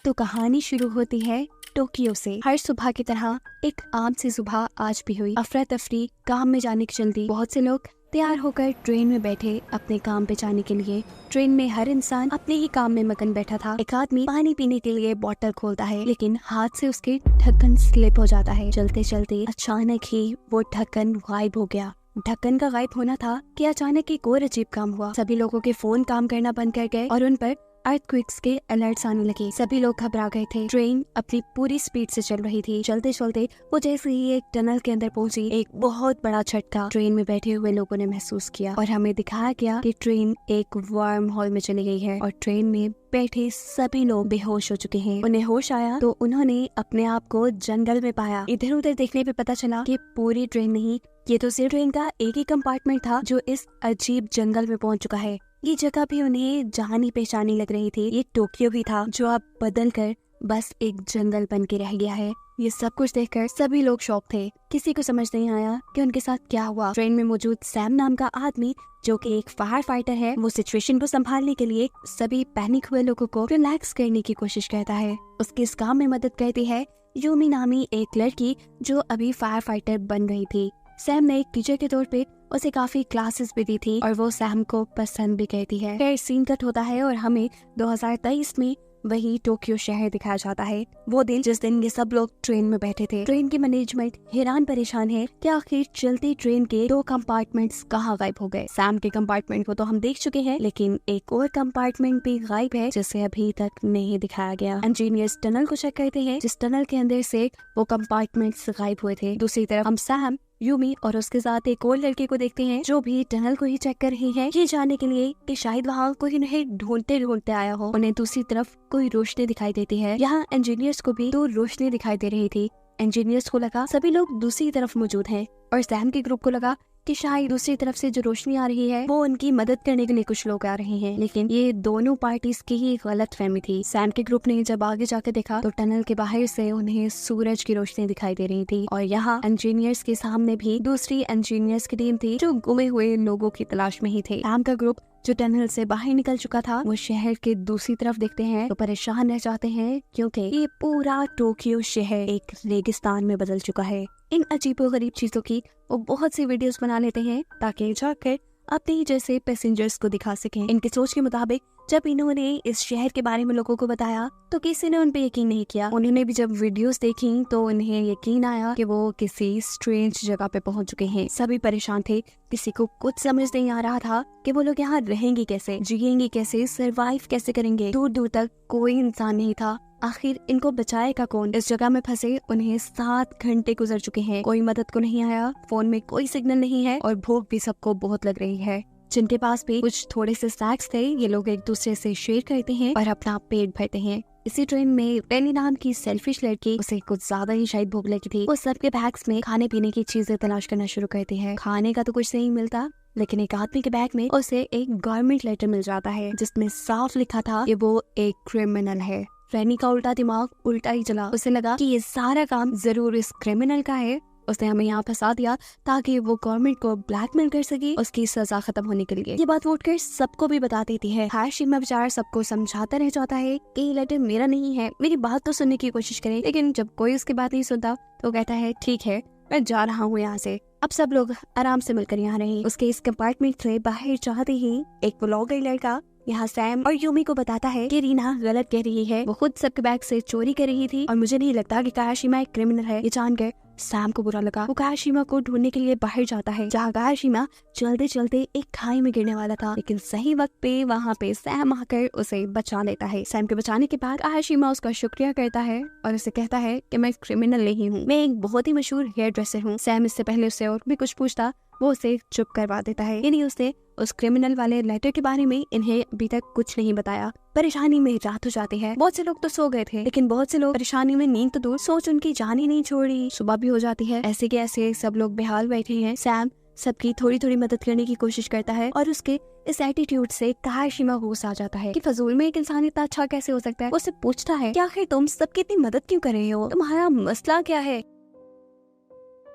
तो कहानी शुरू होती है टोक्यो से। हर सुबह की तरह एक आम सी सुबह आज भी हुई। अफरा तफरी, काम में जाने की जल्दी। बहुत से लोग तैयार होकर ट्रेन में बैठे अपने काम पे जाने के लिए। ट्रेन में हर इंसान अपने ही काम में मगन बैठा था। एक आदमी पानी पीने के लिए बोतल खोलता है, लेकिन हाथ से उसके ढक्कन स्लिप हो जाता है। चलते चलते अचानक ही वो ढक्कन गायब हो गया। ढक्कन का गायब होना था कि अचानक एक और अजीब काम हुआ। सभी लोगों के फोन काम करना बंद कर गए और उन पर अर्थक्वेक्स के अलर्ट्स आने लगे। सभी लोग घबरा गए थे। ट्रेन अपनी पूरी स्पीड से चल रही थी। चलते चलते वो जैसे ही एक टनल के अंदर पहुंची, एक बहुत बड़ा झटका ट्रेन में बैठे हुए लोगों ने महसूस किया और हमें दिखाया गया कि ट्रेन एक वर्म होल में चली गई है और ट्रेन में बैठे सभी लोग बेहोश हो चुके हैं। उन्हें होश आया तो उन्होंने अपने आप को जंगल में पाया। इधर उधर देखने पे पता चला कि पूरी ट्रेन नहीं, ये तो सिर्फ ट्रेन का एक ही कंपार्टमेंट था जो इस अजीब जंगल में पहुंच चुका है। ये जगह भी उन्हें जानी पहचानी लग रही थी। ये टोक्यो भी था जो अब बदल कर बस एक जंगल बन के रह गया है। ये सब कुछ देखकर सभी लोग शॉक थे। किसी को समझ नहीं आया कि उनके साथ क्या हुआ। ट्रेन में मौजूद सैम नाम का आदमी, जो कि एक फायर फाइटर है, वो सिचुएशन को संभालने के लिए सभी पैनिक हुए लोगों को रिलैक्स करने की कोशिश करता है। उसके इस काम में मदद करती है यूमी नामी एक लड़की जो अभी फायर फाइटर बन रही थी। सैम ने एक टीचर के तौर पे उसे काफी क्लासेस भी दी थी और वो सैम को पसंद भी करती है। फिर सीन कट होता है और हमें 2023 में वही टोक्यो शहर दिखाया जाता है। वो दिन जिस दिन ये सब लोग ट्रेन में बैठे थे। ट्रेन की मैनेजमेंट हैरान परेशान है कि आखिर चलती ट्रेन के 2 कंपार्टमेंट्स कहाँ गायब हो गए। सैम के कंपार्टमेंट को तो हम देख चुके हैं, लेकिन एक और कंपार्टमेंट भी गायब है जिसे अभी तक नहीं दिखाया गया। इंजीनियर्स टनल को चेक करते हैं जिस टनल के अंदर से वो कंपार्टमेंट्स गायब हुए थे। दूसरी तरफ हम सैम, यूमी और उसके साथ एक और लड़के को देखते हैं जो भी टनल को ही चेक कर रही है, ये जानने के लिए कि शायद वहाँ कोई उन्हें ढूंढते ढूंढते आया हो। उन्हें दूसरी तरफ कोई रोशनी दिखाई देती है। यहाँ इंजीनियर्स को भी 2 रोशनी दिखाई दे रही थी। इंजीनियर्स को लगा सभी लोग दूसरी तरफ मौजूद हैं और सैम के ग्रुप को लगा कि शायद दूसरी तरफ से जो रोशनी आ रही है वो उनकी मदद करने के लिए कुछ लोग आ रहे हैं, लेकिन ये दोनों पार्टीज की ही गलतफहमी थी। सैम के ग्रुप ने जब आगे जाकर देखा तो टनल के बाहर से उन्हें सूरज की रोशनी दिखाई दे रही थी और यहाँ इंजीनियर्स के सामने भी दूसरी इंजीनियर्स की टीम थी जो गुमे हुए लोगों की तलाश में ही थे। सैम का ग्रुप जो टनल से बाहर निकल चुका था, वो शहर के दूसरी तरफ देखते हैं तो परेशान रह जाते हैं क्योंकि ये पूरा टोक्यो शहर एक रेगिस्तान में बदल चुका है। इन अजीबोगरीब चीजों की वो बहुत सी वीडियोस बना लेते हैं ताकि जाकर अपने जैसे पैसेंजर्स को दिखा सकें। इनकी सोच के मुताबिक जब इन्होंने इस शहर के बारे में लोगों को बताया तो किसी ने उन पे यकीन नहीं किया। उन्होंने भी जब वीडियोस देखी तो उन्हें यकीन आया कि वो किसी स्ट्रेंज जगह पे पहुंच चुके हैं। सभी परेशान थे, किसी को कुछ समझ नहीं आ रहा था कि वो लोग यहाँ रहेंगे कैसे, जिएंगे कैसे, सरवाइव कैसे करेंगे। दूर दूर तक कोई इंसान नहीं था। आखिर इनको बचाएगा कौन? इस जगह में फंसे उन्हें 7 घंटे गुजर चुके हैं। कोई मदद को नहीं आया, फोन में कोई सिग्नल नहीं है और भूख भी सबको बहुत लग रही है। जिनके पास भी कुछ थोड़े से स्नैक्स थे, ये लोग एक दूसरे से शेयर करते हैं और अपना पेट भरते हैं। इसी ट्रेन में रेनी नाम की सेल्फिश लड़की, उसे कुछ ज्यादा ही शायद भूख लगी थी, वो सबके बैग्स में खाने पीने की चीजें तलाश करना शुरू करती है। खाने का तो कुछ नहीं मिलता, लेकिन एक आदमी के बैग में उसे एक गवर्नमेंट लेटर मिल जाता है जिसमें साफ लिखा था कि वो एक क्रिमिनल है। रेनी का उल्टा दिमाग उल्टा ही चला। उसे लगा कि ये सारा काम जरूर इस क्रिमिनल का है। उसने हमें यहाँ फंसा दिया ताकि वो गवर्नमेंट को ब्लैकमेल कर सके उसकी सजा खत्म होने के लिए। ये बात उठकर सबको भी बता देती है। हाशिमा बेचारा सबको समझाता रह जाता है कि ये लेटर मेरा नहीं है, मेरी बात तो सुनने की कोशिश करे, लेकिन जब कोई उसकी बात नहीं सुनता तो कहता है ठीक है, मैं जा रहा हूँ यहाँ से। अब सब लोग आराम से मिलकर यहाँ रहे। उसके इस कंपार्टमेंट से बाहर जाते ही एक ब्लॉगर लड़का यहाँ सैम और यूमी को बताता है कि रीना गलत कह रही है, वो खुद सबके बैग से चोरी कर रही थी और मुझे नहीं लगता कि कायाशिमा एक क्रिमिनल है। ये जानकर सैम को बुरा लगा। वो कायाशिमा को ढूंढने के लिए बाहर जाता है, जहाँ कायाशिमा चलते चलते एक खाई में गिरने वाला था, लेकिन सही वक्त पे वहाँ पे सैम आकर उसे बचा लेता है। सैम के बचाने के बाद कायाशिमा उसका शुक्रिया करता है और उसे कहता है कि मैं क्रिमिनल नहीं हूँ, मैं एक बहुत ही मशहूर हेयर ड्रेसर हूँ। सैम इससे पहले उससे और भी कुछ पूछता, वो उसे चुप करवा देता है। यानी उसने उस क्रिमिनल वाले लेटर के बारे में इन्हें अभी तक कुछ नहीं बताया। परेशानी में रात हो जाती है। बहुत से लोग तो सो गए थे, लेकिन बहुत से लोग परेशानी में नींद तो दूर, सोच उनकी जान ही नहीं छोड़ी। सुबह भी हो जाती है। ऐसे के ऐसे सब लोग बेहाल बैठे हैं। सैम सबकी थोड़ी थोड़ी मदद करने की कोशिश करता है और उसके इस एटीट्यूड से कायाशिमा गुस्सा आ जाता है कि फजूल में एक इंसान इतना अच्छा कैसे हो सकता है। वो उससे पूछता है कि आखिर तुम सबकी इतनी मदद क्यों कर रहे हो, तुम्हारा मसला क्या है?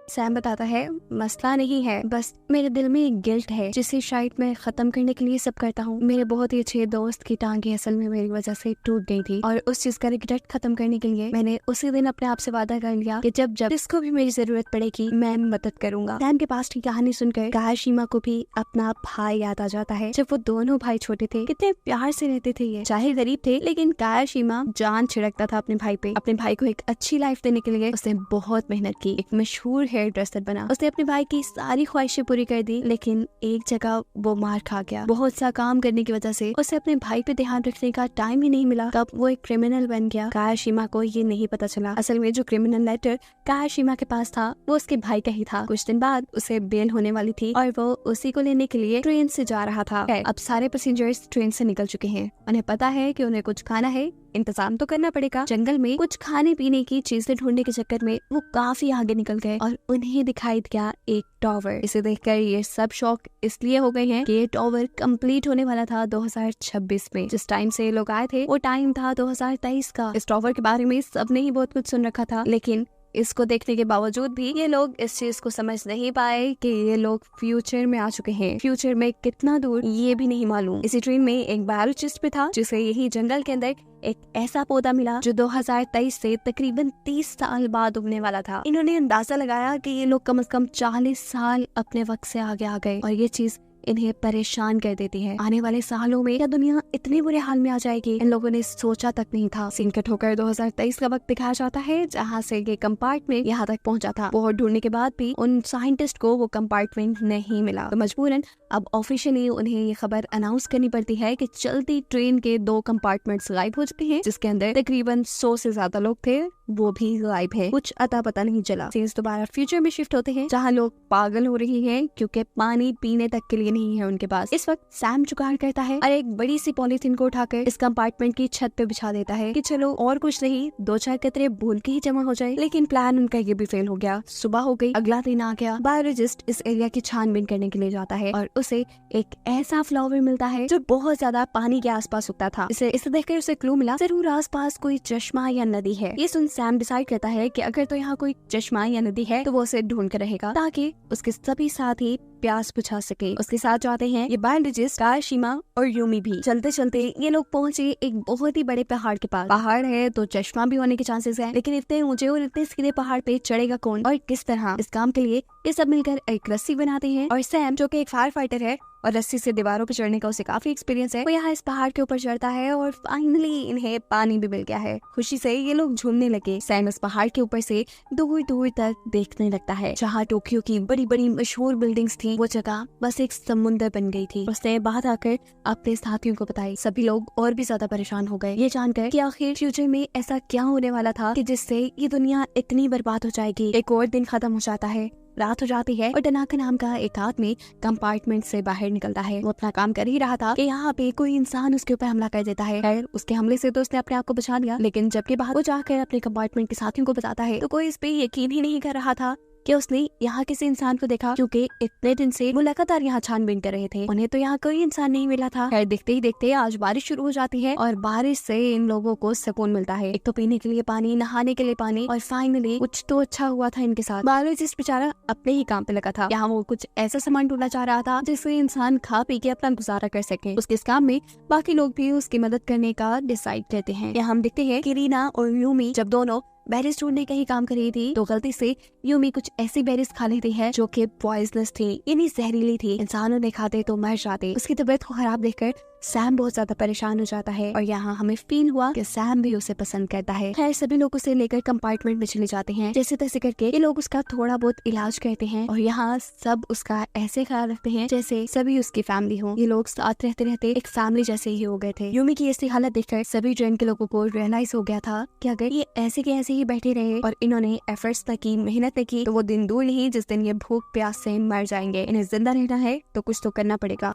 सैम बताता है मसला नहीं है, बस मेरे दिल में एक गिल्ट है जिसे शायद मैं खत्म करने के लिए सब करता हूँ। मेरे बहुत ही अच्छे दोस्त की टांगे असल में मेरी वजह से टूट गई थी और उस चीज का रिग्रेट खत्म करने के लिए मैंने उसी दिन अपने आप से वादा कर लिया कि जब जब जिसको भी मेरी जरूरत पड़ेगी मैं मदद करूंगा। सैम के पास की कहानी सुनकर कायाशीमा को भी अपना भाई याद आ जाता है। जब वो दोनों भाई छोटे थे कितने प्यार से रहते थे, ये चाहे गरीब थे लेकिन कायाशीमा जान छिड़कता था अपने भाई पे। अपने भाई को एक अच्छी लाइफ देने के लिए उसने बहुत मेहनत की, एक मशहूर हेयर ड्रेसर बना। उसने अपने भाई की सारी ख्वाहिशें पूरी कर दी, लेकिन एक जगह वो मार खा गया। बहुत सा काम करने की वजह से उसे अपने भाई पे ध्यान रखने का टाइम ही नहीं मिला। तब वो एक क्रिमिनल बन गया। कायाशीमा को ये नहीं पता चला असल में जो क्रिमिनल लेटर कायाशीमा के पास था वो उसके भाई का ही था। कुछ दिन बाद उसे बेल होने वाली थी और वो उसी को लेने के लिए ट्रेन से जा रहा था। अब सारे पैसेंजर्स ट्रेन से निकल चुके हैं। उन्हें पता है कि उन्हें कुछ खाना है, इंतजाम तो करना पड़ेगा। जंगल में कुछ खाने पीने की चीजें ढूंढने के चक्कर में वो काफी आगे निकल गए और उन्हें दिखाई दिया एक टावर। इसे देखकर ये सब शॉक इसलिए हो गए हैं कि ये टावर कंप्लीट होने वाला था 2026 में। जिस टाइम से लोग आए थे वो टाइम था 2023 का। इस टावर के बारे में सबने ही बहुत कुछ सुन रखा था, लेकिन इसको देखने के बावजूद भी ये लोग इस चीज को समझ नहीं पाए कि ये लोग फ्यूचर में आ चुके हैं। फ्यूचर में कितना दूर ये भी नहीं मालूम। इसी ट्रेन में एक बायोलॉजिस्ट भी था जिसे यही जंगल के अंदर एक ऐसा पौधा मिला जो 2023 से तकरीबन 30 साल बाद उगने वाला था। इन्होंने अंदाजा लगाया कि ये लोग कम से कम 40 साल अपने वक्त से आगे आ गए और ये चीज इन्हें परेशान कर देती है। आने वाले सालों में क्या दुनिया इतने बुरे हाल में आ जाएगी, इन लोगों ने सोचा तक नहीं था। सीन कट होकर 2023 का वक्त दिखाया जाता है जहाँ से ये कंपार्टमेंट यहाँ तक पहुँचा था। बहुत ढूंढने के बाद भी उन साइंटिस्ट को वो कंपार्टमेंट नहीं मिला, तो मजबूरन अब ऑफिशियली उन्हें ये खबर अनाउंस करनी पड़ती है कि चलती ट्रेन के 2 कंपार्टमेंट्स गायब हो चुके हैं, जिसके अंदर तकरीबन 100 से ज्यादा लोग थे, वो भी गायब है। कुछ अता पता नहीं चला। सीन्स दोबारा फ्यूचर में शिफ्ट होते हैं जहाँ लोग पागल हो रही हैं क्योंकि पानी पीने तक के लिए नहीं है उनके पास। इस वक्त सैम जुगाड़ करता है और एक बड़ी सी पॉलीथीन को उठाकर इस कंपार्टमेंट की छत पे बिछा देता है कि चलो और कुछ नहीं 2-4 कतरे भूल के ही जमा हो जाए। लेकिन प्लान उनका ये भी फेल हो गया। सुबह हो गई, अगला दिन आ गया। बायोलॉजिस्ट इस एरिया की छानबीन करने के लिए जाता है और उसे एक ऐसा फ्लावर मिलता है जो बहुत ज्यादा पानी के आसपास उगता था। इसे देखकर उसे क्लू मिला जरूर आसपास कोई चश्मा या नदी है। ये सुन सैम डिसाइड करता है कि अगर तो यहाँ कोई चश्मा या नदी है तो वो उसे ढूंढ कर रहेगा ताकि उसके सभी साथी प्यास बुझा सके। उसके साथ जाते हैं ये बायोलॉजिस्ट कायाशीमा और यूमी भी। चलते चलते ये लोग पहुंचे एक बहुत ही बड़े पहाड़ के पास। पहाड़ है तो चश्मा भी होने के चांसेस है, लेकिन इतने ऊंचे और इतने सीधे पहाड़ पे चढ़ेगा कौन और किस तरह? इस काम के लिए ये सब मिलकर एक रस्सी बनाते हैं और सैम जो कि एक फायर फाइटर है और रस्सी से दीवारों पर चढ़ने का उसे काफी एक्सपीरियंस है, वो यहाँ इस पहाड़ के ऊपर चढ़ता है और फाइनली इन्हें पानी भी मिल गया है। खुशी से ये लोग झूमने लगे। सैम इस पहाड़ के ऊपर से दूर दूर तक देखने लगता है। जहाँ टोक्यो की बड़ी बड़ी मशहूर बिल्डिंग्स थी वो जगह बस एक समुंदर बन गई थी। उसने बात आकर अपने साथियों को बताई। सभी लोग और भी ज्यादा परेशान हो गए ये जानकर कि आखिर फ्यूचर में ऐसा क्या होने वाला था कि जिससे ये दुनिया इतनी बर्बाद हो जाएगी। एक और दिन खत्म हो जाता है, रात हो जाती है और टनाका नाम का एक आदमी कंपार्टमेंट से बाहर निकलता है। वो अपना काम कर ही रहा था कि यहाँ पे कोई इंसान उसके ऊपर हमला कर देता है। खैर उसके हमले से तो उसने अपने आप को बचा लिया, लेकिन जबकि बाहर वो जाकर अपने कंपार्टमेंट के साथियों को बताता है तो कोई इस पे यकीन ही नहीं कर रहा था कि उसने यहाँ किसी इंसान को देखा, क्योंकि इतने दिन से वो लगातार यहाँ छानबीन कर रहे थे। उन्हें तो यहाँ कोई इंसान नहीं मिला था। खैर देखते ही देखते आज बारिश शुरू हो जाती है और बारिश से इन लोगों को सुकून मिलता है। एक तो पीने के लिए पानी, नहाने के लिए पानी और फाइनली कुछ तो अच्छा हुआ था इनके साथ। बायोलॉजिस्ट बेचारा अपने ही काम पे लगा था। यहाँ वो कुछ ऐसा सामान ढूंढना चाह रहा था जिससे इंसान खा पी के अपना गुजारा कर सके। उसके इस काम में बाकी लोग भी उसकी मदद करने का डिसाइड करते हैं। यहाँ हम देखते हैं कि रीना और यूमी जब दोनों बेरीज ढूंढने का ही काम कर रही थी तो गलती से यूमी कुछ ऐसी बेरीज खा लेती है जो कि पॉइजनस थी, यानी जहरीली थी। इंसानों ने खाते तो मर जाते। उसकी तबीयत को खराब देखकर सैम बहुत ज्यादा परेशान हो जाता है और यहाँ हमें फील हुआ कि सैम भी उसे पसंद करता है। खैर सभी लोग उसे लेकर कंपार्टमेंट में चले जाते हैं। जैसे तैसे करके ये लोग उसका थोड़ा बहुत इलाज करते हैं और यहाँ सब उसका ऐसे ख्याल रखते हैं जैसे सभी उसकी फैमिली हो। ये लोग साथ रहते रहते एक फैमिली जैसे ही हो गए थे। यूमी की ऐसी हालत देखकर सभी ट्रेन के लोगों को रियलाइज हो गया था कि अगर ये ऐसे के ऐसे ही बैठे रहे और इन्होंने एफर्ट्स न की, मेहनत न की, तो वो दिन दूर नहीं जिस दिन ये भूख प्यास से मर जाएंगे। इन्हें जिंदा रहना है तो कुछ तो करना पड़ेगा।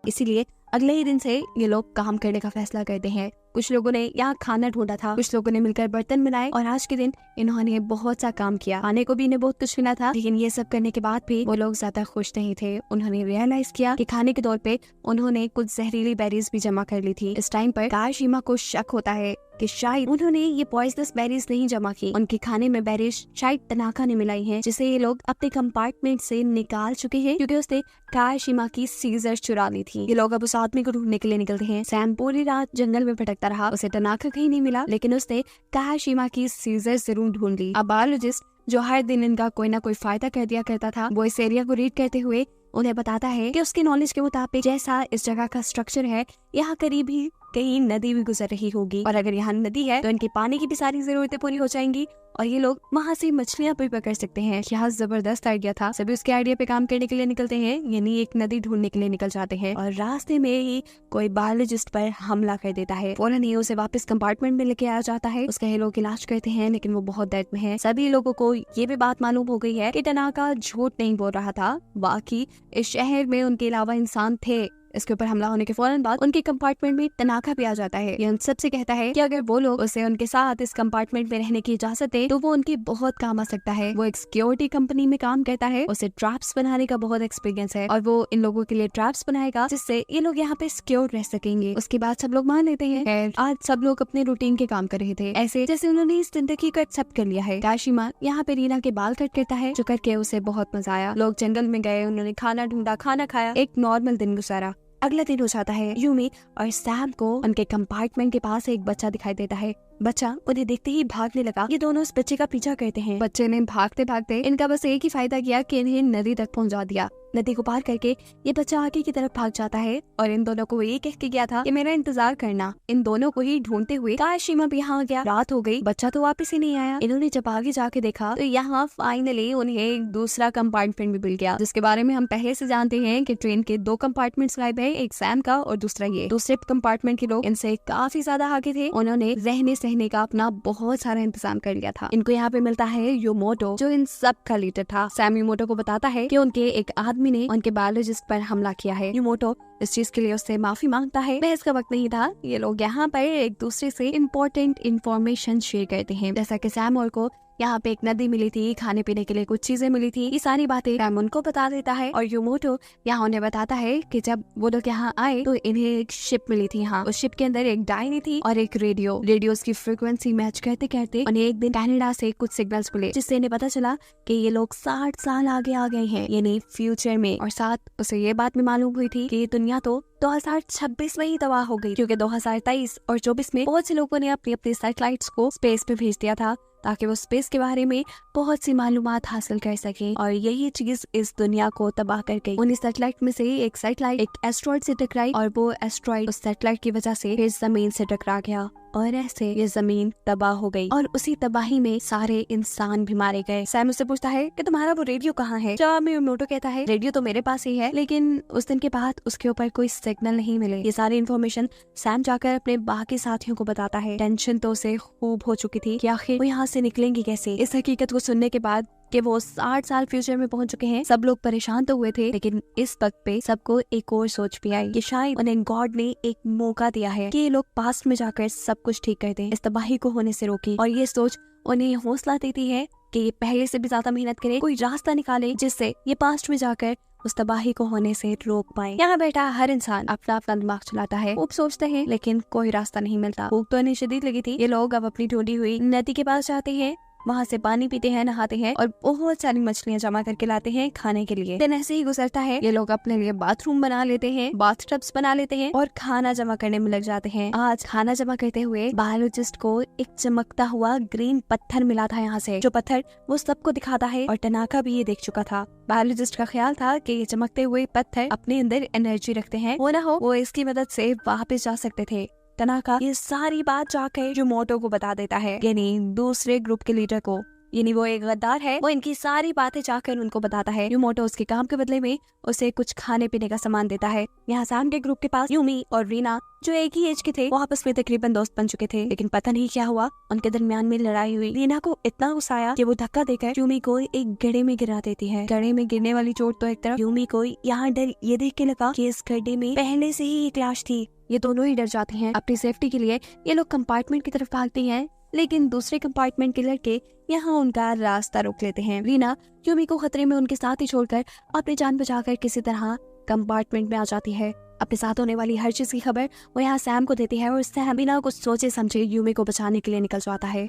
इसीलिए अगले ही दिन से ये लोग काम करने का फैसला करते हैं। कुछ लोगों ने यहाँ खाना ढूंढा था, कुछ लोगों ने मिलकर बर्तन बनाए और आज के दिन इन्होंने बहुत सा काम किया। खाने को भी इन्हें बहुत कुछ मिला था, लेकिन ये सब करने के बाद भी वो लोग ज्यादा खुश नहीं थे। उन्होंने रियलाइज किया कि खाने के तौर पे उन्होंने कुछ जहरीली बेरीज भी जमा कर ली थी। इस टाइम पर काशिमा को शक होता है कि शायद उन्होंने ये पॉइजनस बेरीज नहीं जमा की, उनके खाने में बेरीज शायद तनाका ने मिलाई है, जिसे ये लोग अपने कंपार्टमेंट से निकाल चुके हैं क्योंकि उसने काशिमा की सीजर चुरा ली थी। ये लोग अब उस आदमी को ढूंढने के लिए निकलते हैं। सैम पूरी रात जंगल में भटकता रहा, उसे तनाका कहीं नहीं मिला, लेकिन उसने काशिमा की सीजर जरूर ढूंढ ली। अब बायोलॉजिस्ट जो हर दिन इनका कोई ना कोई फायदा कर दिया करता था, वो इस एरिया को रीड करते हुए उन्हें बताता है कि उसके नॉलेज के मुताबिक जैसा इस जगह का स्ट्रक्चर है, यहाँ करीब ही कहीं नदी भी गुजर रही होगी, और अगर यहाँ नदी है तो इनके पानी की भी सारी जरूरतें पूरी हो जाएंगी और ये लोग वहाँ से मछलियाँ भी पकड़ सकते हैं। यह जबरदस्त आइडिया था। सभी उसके आइडिया पे काम करने के लिए निकलते हैं, यानी एक नदी ढूंढने के लिए निकल जाते हैं और रास्ते में ही कोई बायोलॉजिस्ट पर हमला कर देता है। फौरन ही उसे वापस कंपार्टमेंट में लेके आ जाता है। उसका ये लोग इलाज करते हैं, लेकिन वो बहुत दर्द में है। सभी लोगों को ये भी बात मालूम हो गई है कि तनाका झूठ नहीं बोल रहा था, बाकी इस शहर में उनके अलावा इंसान थे। इसके ऊपर हमला होने के फौरन बाद उनके कंपार्टमेंट में तनाका भी आ जाता है। ये उन सबसे कहता है कि अगर वो लोग उसे उनके साथ इस कंपार्टमेंट में रहने की इजाजत दे तो वो उनकी बहुत काम आ सकता है। वो एक सिक्योरिटी कंपनी में काम करता है, उसे ट्रैप्स बनाने का बहुत एक्सपीरियंस है और वो इन लोगों के लिए ट्रैप्स बनाएगा जिससे ये लोग यहाँ पे सिक्योर रह सकेंगे। उसके बाद सब लोग मान लेते हैं। खैर आज सब लोग अपने रूटीन के काम कर रहे थे, ऐसे जैसे उन्होंने इस जिंदगी को एक्सेप्ट कर लिया है। काशिमा यहाँ पे रीना के बाल कट करता है, जो करके उसे बहुत मजा आया। लोग जंगल में गए, उन्होंने खाना ढूंढा, खाना खाया, एक नॉर्मल दिन गुजारा। अगला दिन हो जाता है। यूमी और सैम को उनके कंपार्टमेंट के पास एक बच्चा दिखाई देता है। बच्चा उन्हें देखते ही भागने लगा। ये दोनों उस बच्चे का पीछा करते हैं। बच्चे ने भागते भागते इनका बस एक ही फायदा किया कि इन्हें नदी तक पहुंचा दिया। नदी को पार करके ये बच्चा आगे की तरफ भाग जाता है और इन दोनों को ये कह के गया था कि मेरा इंतजार करना। इन दोनों को ही ढूंढते हुए काशिमा भी यहाँ आ गया। रात हो गई, बच्चा तो वापस ही नहीं आया। इन्होंने जब आगे जाके देखा तो यहाँ फाइनली उन्हें एक दूसरा कंपार्टमेंट भी मिल गया, जिसके बारे में हम पहले से जानते हैं कि ट्रेन के 2 कंपार्टमेंट्स गायब है, एक सैम का और दूसरा ये। दूसरे कंपार्टमेंट के लोग इनसे काफी ज्यादा आगे थे, उन्होंने रहने सहने का अपना बहुत सारा इंतजाम कर लिया था। इनको यहाँ पे मिलता है यूमोटो, जो इन सब का लीडर था। सैम यूमोटो को बताता है कि उनके एक आदमी ने उनके बायोलॉजिस्ट पर हमला किया है। यूमोटो इस चीज के लिए उससे माफी मांगता है। बहस का वक्त नहीं था, ये लोग यहाँ पर एक दूसरे से इम्पोर्टेंट इंफॉर्मेशन शेयर करते हैं, जैसा कि सैम और को यहाँ पे एक नदी मिली थी, खाने पीने के लिए कुछ चीजें मिली थी। ये सारी बातें सैम उनको बता देता है और यूमोटो यहाँ उन्हें बताता है कि जब वो लोग यहाँ आए तो इन्हें एक शिप मिली थी। हाँ, उस शिप के अंदर एक डायरी थी और एक रेडियो। रेडियोस की फ्रीक्वेंसी मैच करते करते उन्हें एक दिन कनाडा से कुछ सिग्नल्स मिले, जिससे इन्हें पता चला कि ये लोग 60 साल आगे आ गए हैं, यानी फ्यूचर में। और साथ उसे ये बात भी मालूम हुई थी कि ये दुनिया तो 2026 में ही तबाह हो गई, क्योंकि 2023 और 24 में बहुत से लोगों ने अपने अपने सैटेलाइट्स को स्पेस पे भेज दिया था ताकि वो स्पेस के बारे में बहुत सी मालूमात हासिल कर सके। और यही चीज इस दुनिया को तबाह कर गई। उन्हीं सैटेलाइट में से एक सैटेलाइट एक एस्ट्रॉइड से टकराई और वो एस्ट्रॉइड उस सैटेलाइट की वजह से फिर जमीन से टकरा गया और ऐसे ये जमीन तबाह हो गई और उसी तबाही में सारे इंसान भी मारे गए। सैम उससे पूछता है कि तुम्हारा वो रेडियो कहाँ है? जवाब में यूमोटो कहता है रेडियो तो मेरे पास ही है, लेकिन उस दिन के बाद उसके ऊपर कोई सिग्नल नहीं मिले। ये सारी इन्फॉर्मेशन सैम जाकर अपने बाकी साथियों को बताता है। टेंशन तो उसे खूब हो चुकी थी कि आखिर वो यहाँ से निकलेंगे कैसे। इस हकीकत को सुनने के बाद कि वो 60 साल फ्यूचर में पहुंच चुके हैं, सब लोग परेशान तो हुए थे, लेकिन इस वक्त पे सबको एक और सोच भी आई कि शायद उन्हें गॉड ने एक मौका दिया है कि ये लोग पास्ट में जाकर सब कुछ ठीक कर दें, इस तबाही को होने से रोके। और ये सोच उन्हें हौसला देती है कि ये पहले से भी ज्यादा मेहनत करे, कोई रास्ता निकाले जिससे ये पास्ट में जाकर उस तबाही को होने से रोक पाए। यहाँ बैठा हर इंसान अपना अपना दिमाग चलाता है, खूब सोचते हैं, लेकिन कोई रास्ता नहीं मिलता। भूख तो इन्हें शदीद लगी थी। ये लोग अब अपनी ढूंढी हुई नदी के पास जाते हैं, वहाँ से पानी पीते हैं, नहाते हैं और बहुत सारी मछलियाँ जमा करके लाते हैं खाने के लिए। दिन ऐसे ही गुजरता है। ये लोग अपने लिए बाथरूम बना लेते हैं, बाथटब्स बना लेते हैं और खाना जमा करने में लग जाते हैं। आज खाना जमा करते हुए बायोलॉजिस्ट को एक चमकता हुआ ग्रीन पत्थर मिला था यहाँ से, जो पत्थर वो सबको दिखाता है और तनाका भी ये देख चुका था। बायोलॉजिस्ट का ख्याल था कि ये चमकते हुए पत्थर अपने अंदर एनर्जी रखते हैं, वो ना हो वो इसकी मदद से वापस जा सकते थे। तनाका ये सारी बात जाकर यूमोटो को बता देता है, यानी दूसरे ग्रुप के लीडर को, यानी वो एक गद्दार है। वो इनकी सारी बातें जाकर उनको बताता है। यूमोटो उसके काम के बदले में उसे कुछ खाने पीने का सामान देता है। यहाँ सैम के ग्रुप के पास यूमी और रीना, जो एक ही एज के थे, वो आपस में तकरीबन दोस्त बन चुके थे, लेकिन पता नहीं क्या हुआ, उनके दरमियान में लड़ाई हुई। रीना को इतना गुस्सा आया कि वो धक्का देकर यूमी को एक गड्ढे में गिरा देती है। गड्ढे में गिरने वाली चोट तो एक तरफ, यूमी को यहाँ डर ये देख के लगा कि इस गड्ढे में पहले से ही एक लाश थी, ये दोनों ही डर जाते हैं। अपनी सेफ्टी के लिए ये लोग कंपार्टमेंट की तरफ भागते हैं, लेकिन दूसरे कंपार्टमेंट के लड़के यहाँ उनका रास्ता रोक लेते हैं। रीना यूमी को खतरे में उनके साथ ही छोड़कर अपनी जान बचाकर किसी तरह कंपार्टमेंट में आ जाती है। अपने साथ होने वाली हर चीज की खबर वो यहाँ सैम को देती है और सैम बिना कुछ सोचे समझे यूमी को बचाने के लिए निकल जाता है।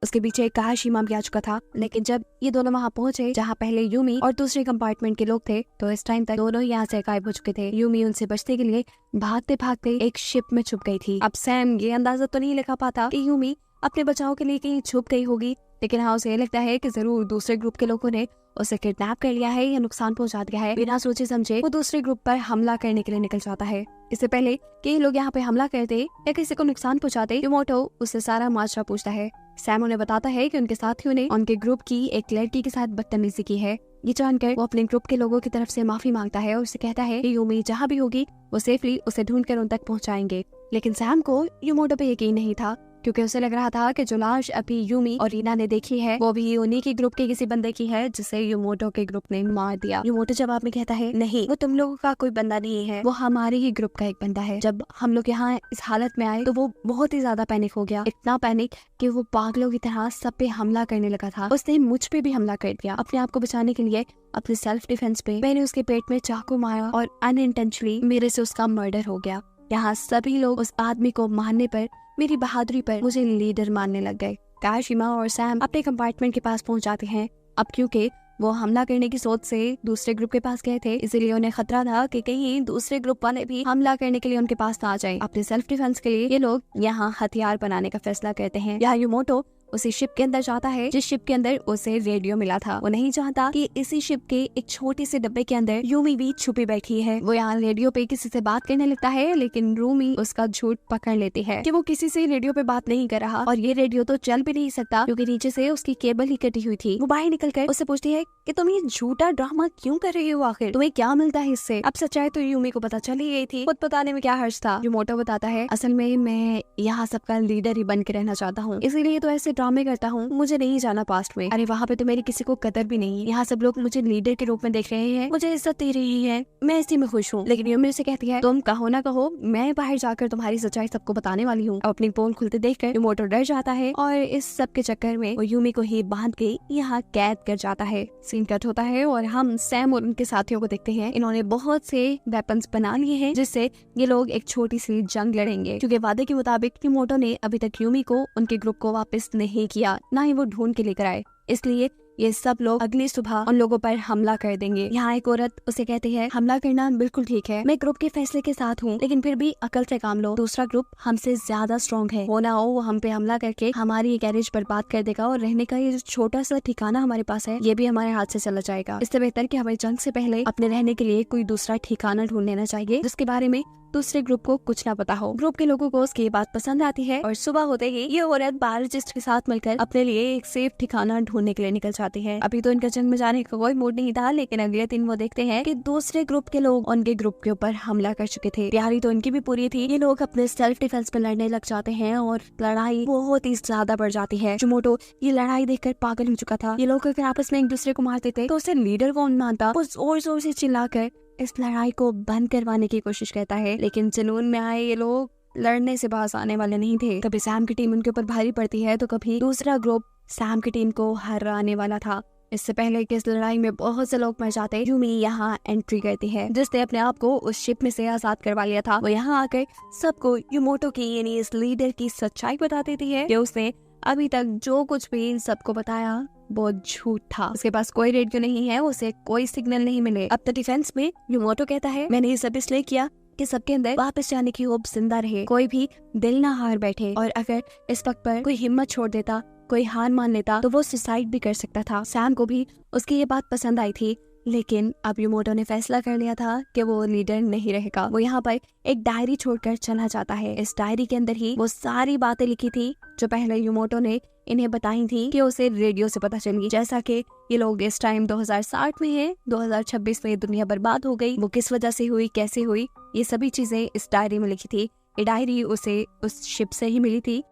उसके पीछे एक कार शीमा भी आ चुका था, लेकिन जब ये दोनों वहाँ पहुंचे जहाँ पहले यूमी और दूसरे कंपार्टमेंट के लोग थे, तो इस टाइम तक दोनों यहाँ से गायब हो चुके थे। यूमी उनसे बचने के लिए भागते भागते एक शिप में छुप गई थी। अब सैम ये अंदाजा तो नहीं लगा पाता कि यूमी अपने बचाव के लिए कहीं छुप गई होगी, लेकिन हाँ उसे लगता है कि जरूर दूसरे ग्रुप के लोगों ने उसे किडनैप कर लिया है या नुकसान पहुंचा दिया है। बिना सोचे समझे वो दूसरे ग्रुप पर हमला करने के लिए निकल जाता है। इससे पहले कि ये लोग यहाँ पे हमला करते या किसी को नुकसान पहुंचाते, युमोटो उससे सारा माजरा पूछता है। सैम उन्हें बताता है कि उनके साथियों ने उनके ग्रुप की एक लड़की के साथ बदतमीजी की है। ये जानकर वो अपने ग्रुप के लोगों की तरफ से माफी मांगता है और उसे कहता है कि यूमी जहाँ भी होगी वो सेफली उसे ढूंढकर उन तक पहुँचाएंगे। लेकिन सैम को युमोटो पे यकीन नहीं था, क्योंकि उसे लग रहा था कि जो लाश अभी यूमी और रीना ने देखी है वो भी उन्हीं के ग्रुप के किसी बंदे की है जिसे युमोटो के ग्रुप ने मार दिया। युमोटो जवाब में कहता है, नहीं वो तुम लोगों का कोई बंदा नहीं है, वो हमारे ही ग्रुप का एक बंदा है। जब हम लोग यहाँ इस हालत में आए तो वो बहुत ही ज्यादा पैनिक हो गया, इतना पैनिक कि वो पागलों की तरह सब पे हमला करने लगा था। उसने मुझ पे भी हमला कर दिया। अपने आप को बचाने के लिए अपने सेल्फ डिफेंस पे मैंने उसके पेट में चाकू मारा और अनइंटेंशनली मेरे से उसका मर्डर हो गया। यहाँ सभी लोग उस आदमी को मारने पर, मेरी बहादुरी पर मुझे लीडर मानने लग गए। काशिमा और सैम अपने कंपार्टमेंट के पास पहुंच जाते हैं। अब क्योंकि वो हमला करने की सोच से दूसरे ग्रुप के पास गए थे, इसीलिए उन्हें खतरा था कि कहीं दूसरे ग्रुप वाले भी हमला करने के लिए उनके पास ना आ जाए। अपने सेल्फ डिफेंस के लिए ये लोग यहाँ हथियार बनाने का फैसला करते हैं। यहाँ युमोटो उसी शिप के अंदर जाता है जिस शिप के अंदर उसे रेडियो मिला था। वो नहीं चाहता कि इसी शिप के एक छोटे से डब्बे के अंदर यूमी भी छुपी बैठी है। वो यहाँ रेडियो पे किसी से बात करने लगता है, लेकिन रूमी उसका झूठ पकड़ लेती है कि वो किसी से रेडियो पे बात नहीं कर रहा और ये रेडियो तो चल भी नहीं सकता क्योंकि नीचे से उसकी केबल ही कटी हुई थी। वो बाहर निकलकर उससे पूछती है कि तुम ये झूठा ड्रामा क्यों कर रही हो, आखिर तुम्हें क्या मिलता है इससे। अब सच्चाई तो यूमी को पता चल ही गई थी, खुद बताने में क्या हर्ज था। युमोटो बताता है, असल में मैं यहाँ सबका लीडर ही बन के रहना चाहता हूँ, इसीलिए तो ऐसे ड्रामे करता हूँ, मुझे नहीं जाना पास्ट में। अरे वहाँ पे तो मेरी किसी को कदर भी नहीं है, यहाँ सब लोग मुझे लीडर के रूप में देख रहे हैं, मुझे इज्जत दे रही है, मैं इसी में खुश हूँ। लेकिन यूमी से कहती है, तुम कहो ना कहो मैं बाहर जाकर तुम्हारी सच्चाई सबको बताने वाली हूँ। अब अपनी पोल खुलते देखकर युमोटो डर जाता है और इस सब के चक्कर में वो यूमी को ही बांध के यहाँ कैद कर जाता है। सीन कट होता है और हम सैम और उनके साथियों को देखते हैं। इन्होंने बहुत से वेपन्स बना लिए हैं जिससे ये लोग एक छोटी सी जंग लड़ेंगे, क्योंकि वादे के मुताबिक युमोटो ने अभी तक यूमी को उनके ग्रुप को वापस नहीं किया, ना ही वो ढूंढ के लेकर आए, इसलिए ये सब लोग अगली सुबह उन लोगों पर हमला कर देंगे। यहाँ एक औरत उसे कहती है, हमला करना बिल्कुल ठीक है, मैं ग्रुप के फैसले के साथ हूँ, लेकिन फिर भी अकल से काम लो, दूसरा ग्रुप हमसे ज्यादा स्ट्रॉन्ग है, हो ना हो वो हम पे हमला करके हमारी ये गैरेज बर्बाद कर देगा और रहने का ये जो छोटा सा ठिकाना हमारे पास है ये भी हमारे हाथ से चला जाएगा। इससे बेहतर कि हमें जंग से पहले अपने रहने के लिए कोई दूसरा ठिकाना ढूंढ लेना चाहिए जिसके बारे में दूसरे ग्रुप को कुछ ना पता हो। ग्रुप के लोगों को उसकी बात पसंद आती है और सुबह होते ही ये औरत बायोलॉजिस्ट के साथ मिलकर अपने लिए एक सेफ ठिकाना ढूंढने के लिए निकल जाती है। अभी तो इनका जंग में जाने का कोई मूड नहीं था, लेकिन अगले दिन वो देखते हैं कि दूसरे ग्रुप के लोग उनके ग्रुप के ऊपर हमला कर चुके थे। तैयारी तो इनकी भी पूरी थी, ये लोग अपने सेल्फ डिफेंस पे लड़ने लग जाते हैं और लड़ाई बहुत ही ज्यादा बढ़ जाती है। युमोटो ये लड़ाई देखकर पागल हो चुका था। ये लोग अगर आपस में एक दूसरे को मारते थे तो उसे लीडर कौन मानता। वो जोर जोर से चिल्लाकर इस लड़ाई को बंद करवाने की कोशिश करता है, लेकिन जुनून में आए ये लोग लड़ने से बाज आने वाले नहीं थे। कभी सैम की टीम उनके ऊपर भारी पड़ती है तो कभी दूसरा ग्रुप सैम की टीम को हराने वाला था। इससे पहले कि इस लड़ाई में बहुत से लोग मर जाते, यूमी यहाँ एंट्री करती है, जिसने अपने आप को उस शिप में से आजाद करवा लिया था। वो यहाँ आकर सबको युमोटो की यानी इस लीडर की सच्चाई बता देती है कि उसने अभी तक जो कुछ भी इन सबको बताया वो झूठ था। उसके पास कोई रेडियो नहीं है, उसे कोई सिग्नल नहीं मिले। अब तो डिफेंस में युमोटो कहता है, मैंने ये सब इसलिए किया कि सबके अंदर वापस जाने की होप जिंदा रहे, कोई भी दिल ना हार बैठे, और अगर इस वक्त पर कोई हिम्मत छोड़ देता, कोई हार मान लेता तो वो सुसाइड भी कर सकता था। सैम को भी उसकी ये बात पसंद आई थी, लेकिन अब युमोटो ने फैसला कर लिया था कि वो लीडर नहीं रहेगा। वो यहाँ पर एक डायरी छोड़कर चला जाता है। इस डायरी के अंदर ही वो सारी बातें लिखी थी जो पहले युमोटो ने इन्हें बताई थी कि उसे रेडियो से पता चली, जैसा कि ये लोग इस टाइम 2060 में हैं, 2026 में दुनिया बर्बाद हो गई, वो किस वजह से हुई, कैसे हुई, ये सभी चीजें इस डायरी में लिखी थी। ये डायरी उसे उस शिप से ही मिली थी।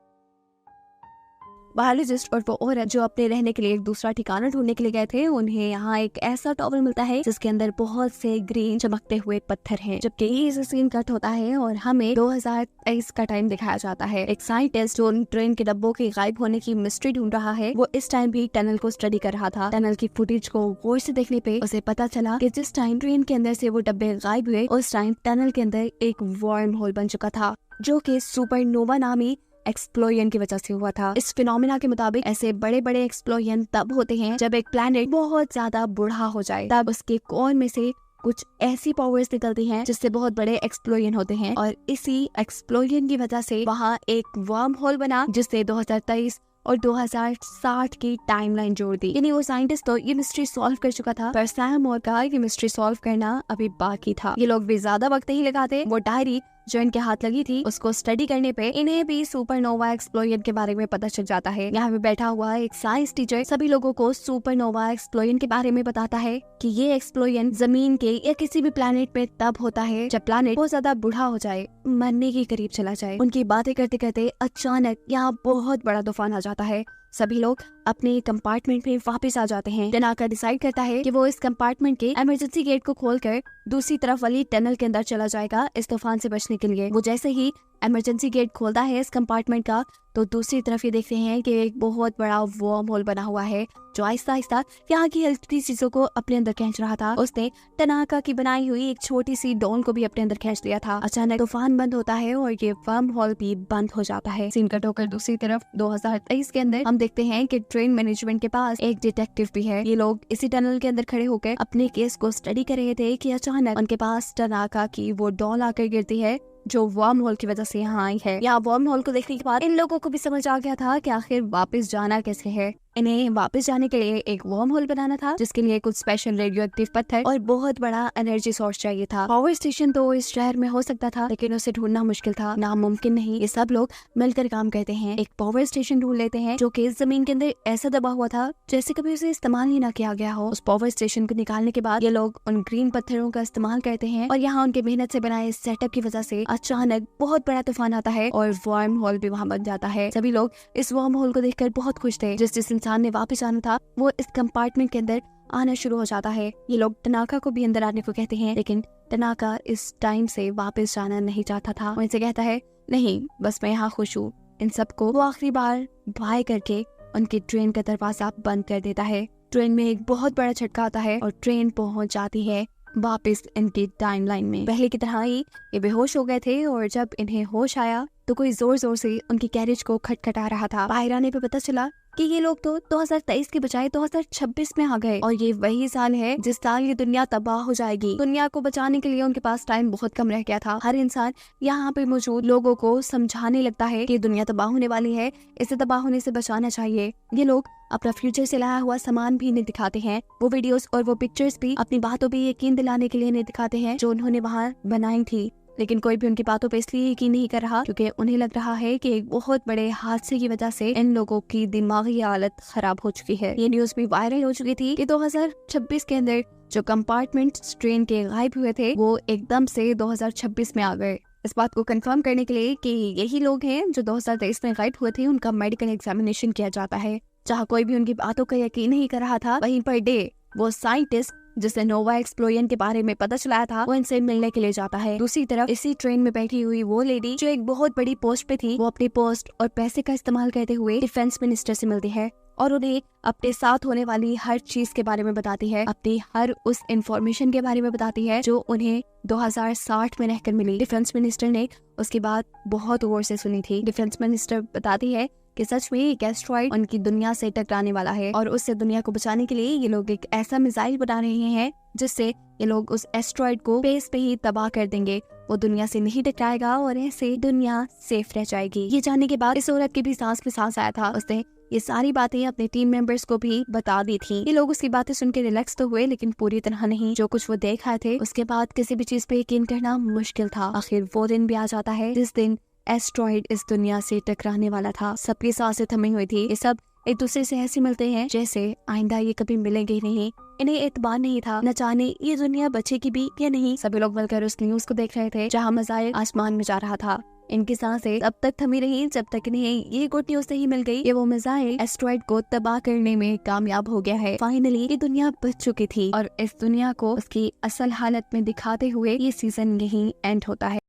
बायोलॉजिस्ट और वो औरत जो अपने रहने के लिए एक दूसरा ठिकाना ढूंढने के लिए गए थे, उन्हें यहाँ एक ऐसा टॉवल मिलता है जिसके अंदर बहुत से ग्रीन चमकते हुए पत्थर हैं। जबकि ये सीन कट होता है और हमें 2023 का टाइम दिखाया जाता है। एक साइंटिस्ट जो ट्रेन के डब्बों के गायब होने की मिस्ट्री ढूंढ रहा है, वो इस टाइम भी टनल को स्टडी कर रहा था। टनल की फुटेज को गौर से देखने पे उसे पता चला कि जिस टाइम ट्रेन के अंदर से वो डब्बे गायब हुए, उस टाइम टनल के अंदर एक वर्म होल बन चुका था, जो कि सुपरनोवा नामी एक्सप्लोजन की वजह से हुआ था। इस फिनोमिना के मुताबिक ऐसे बड़े बड़े एक्सप्लोजन तब होते हैं जब एक प्लैनेट बहुत ज्यादा बूढ़ा हो जाए, तब उसके कोर में से कुछ ऐसी पावर्स निकलती हैं जिससे बहुत बड़े एक्सप्लोजन होते हैं। और इसी एक्सप्लोजन की वजह से वहाँ एक वर्म होल बना, जिससे 2023 और 2060 की टाइमलाइन जोड़ दी। यानी वो साइंटिस्ट तो ये मिस्ट्री सॉल्व कर चुका था, पर सैम और का ये मिस्ट्री सॉल्व करना अभी बाकी था। ये लोग भी ज्यादा वक्त नहीं लगाते, वो डायरी जो इनके हाथ लगी थी उसको स्टडी करने पे इन्हें भी सुपरनोवा एक्सप्लोजन के बारे में पता चल जाता है। यहाँ पे बैठा हुआ एक साइंस टीचर सभी लोगों को सुपरनोवा एक्सप्लोजन के बारे में बताता है कि ये एक्सप्लोजन जमीन के या किसी भी प्लैनेट पे तब होता है जब प्लैनेट बहुत ज्यादा बूढ़ा हो जाए, मरने के करीब चला जाए। उनकी बातें करते करते अचानक यहाँ बहुत बड़ा तूफान आ जाता है। सभी लोग अपने कंपार्टमेंट में वापस आ जाते हैं। टनाका डिसाइड करता है कि वो इस कंपार्टमेंट के इमरजेंसी गेट को खोलकर दूसरी तरफ वाली टनल के अंदर चला जाएगा इस तूफान से बचने के लिए। वो जैसे ही इमरजेंसी गेट खोलता है इस कंपार्टमेंट का, तो दूसरी तरफ ये देखते हैं कि एक बहुत बड़ा वर्म होल बना हुआ है जो आहिस्ता आहिस्ता यहाँ की हेल्थी चीजों को अपने अंदर खींच रहा था। उसने टनाका की बनाई हुई एक छोटी सी डॉल को भी अपने अंदर खींच लिया था। अचानक तूफान बंद होता है और ये वर्म होल भी बंद हो जाता है। सीन कट होकर दूसरी तरफ 2023 के अंदर हम देखते हैं कि ट्रेन मैनेजमेंट के पास एक डिटेक्टिव भी है। ये लोग इसी टनल के अंदर खड़े होकर अपने केस को स्टडी कर रहे थे कि अचानक उनके पास टनाका की वो डॉल आकर गिरती है जो वर्म होल की वजह से यहाँ आई है। यहाँ वर्म होल को देखने के बाद इन लोगों को भी समझ आ गया था कि आखिर वापस जाना कैसे है। इन्हें वापस जाने के लिए एक वर्म होल बनाना था, जिसके लिए कुछ स्पेशल रेडियो एक्टिव पत्थर और बहुत बड़ा एनर्जी सोर्स चाहिए था। पावर स्टेशन तो इस शहर में हो सकता था, लेकिन उसे ढूंढना मुश्किल था, नामुमकिन नहीं। ये सब लोग मिलकर काम करते हैं, एक पावर स्टेशन ढूंढ लेते हैं जो कि जमीन के अंदर ऐसा दबा हुआ था जैसे कभी उसे इस्तेमाल ही ना किया गया हो। उस पावर स्टेशन को निकालने के बाद ये लोग उन ग्रीन पत्थरों का इस्तेमाल करते हैं और यहाँ उनके मेहनत से बनाए सेटअप की वजह से अचानक बहुत बड़ा तूफान आता है और वर्म होल भी वहाँ बन जाता है। सभी लोग इस वर्म होल को देखकर बहुत खुश थे। जिस इंसान ने वापस आना था वो इस कंपार्टमेंट के अंदर आना शुरू हो जाता है। ये लोग टनाका को भी अंदर आने को कहते हैं, लेकिन टनाका इस टाइम से वापस जाना नहीं चाहता था। वो इनसे कहता है नहीं, बस मैं यहाँ खुश हूँ। इन सबको वो आखिरी बार बाय करके उनकी ट्रेन का दरवाजा बंद कर देता है। ट्रेन में एक बहुत बड़ा झटका आता है और ट्रेन पहुंच जाती है वापस इनकी टाइमलाइन में। पहले की तरह ही ये बेहोश हो गए थे और जब इन्हें होश आया तो कोई जोर जोर से उनकी कैरेज को खटखटा रहा था। बाहर आने पे पता चला कि ये लोग तो 2023 के बजाय 2026 में आ गए और ये वही साल है जिस साल ये दुनिया तबाह हो जाएगी। दुनिया को बचाने के लिए उनके पास टाइम बहुत कम रह गया था। हर इंसान यहाँ पे मौजूद लोगों को समझाने लगता है कि दुनिया तबाह होने वाली है, इसे तबाह होने से बचाना चाहिए। ये लोग अपना फ्यूचर से लाया हुआ सामान भी नहीं दिखाते हैं, वो वीडियोस और वो पिक्चर्स भी अपनी बातों पे यकीन दिलाने के लिए नहीं दिखाते हैं जो उन्होंने वहाँ बनाई थी। लेकिन कोई भी उनकी बातों पे इसलिए यकीन नहीं कर रहा क्योंकि उन्हें लग रहा है कि एक बहुत बड़े हादसे की वजह से इन लोगों की दिमागी हालत खराब हो चुकी है। ये न्यूज भी वायरल हो चुकी थी कि 2026 के अंदर जो कंपार्टमेंट ट्रेन के गायब हुए थे वो एकदम से 2026 में आ गए। इस बात को कंफर्म करने के लिए कि यही लोग हैं जो 2023 में गायब हुए थे, उनका मेडिकल एग्जामिनेशन किया जाता है। जहाँ कोई भी उनकी बातों का यकीन नहीं कर रहा था, वहीं पर डे वो साइंटिस्ट जिसने नोवा एक्सप्लोजन के बारे में पता चलाया था वो इनसे मिलने के लिए जाता है। दूसरी तरफ इसी ट्रेन में बैठी हुई वो लेडी जो एक बहुत बड़ी पोस्ट पे थी, वो अपनी पोस्ट और पैसे का इस्तेमाल करते हुए डिफेंस मिनिस्टर से मिलती है और उन्हें अपने साथ होने वाली हर चीज के बारे में बताती है, अपनी हर उस इंफॉर्मेशन के बारे में बताती है जो उन्हें 2060 में रहकर मिली। डिफेंस मिनिस्टर ने उसकी बात बहुत गौर से सुनी थी। डिफेंस मिनिस्टर बताती है कि सच में एक एस्ट्रॉइड उनकी दुनिया से टकराने वाला है और उससे दुनिया को बचाने के लिए ये लोग एक ऐसा मिसाइल बना रहे हैं जिससे ये लोग उस एस्ट्रॉइड को स्पेस पे ही तबाह कर देंगे। वो दुनिया से नहीं टकराएगा और ऐसे दुनिया सेफ रह जाएगी। ये जानने के बाद इस औरत के भी सांस में सांस आया था। उसने ये सारी बातें अपने टीम मेंबर्स को भी बता दी थी। ये लोग उसकी बातें सुन के रिलैक्स तो हुए, लेकिन पूरी तरह नहीं। जो कुछ वो देख आए थे उसके बाद किसी भी चीज पे यकीन करना मुश्किल था। आखिर वो दिन भी आ जाता है जिस दिन एस्ट्रॉइड इस दुनिया से टकराने वाला था। सबकी सांसें थमी हुई थी। ये सब एक दूसरे से ऐसे मिलते हैं जैसे आइंदा ये कभी मिलेंगे ही नहीं। इन्हें एतबार नहीं था, न जाने ये दुनिया बचेगी भी या नहीं। सभी लोग मिलकर उस न्यूज को देख रहे थे जहाँ मिसाइल आसमान में जा रहा था। इनकी सांसें तब तक थमी रही जब तक इन्हें ये गुड न्यूज नहीं मिल गई कि वो मिसाइल एस्ट्रॉइड को तबाह करने में कामयाब हो गया है। फाइनली ये दुनिया बच चुकी थी और इस दुनिया को उसकी असल हालत में दिखाते हुए ये सीजन यहीं एंड होता है।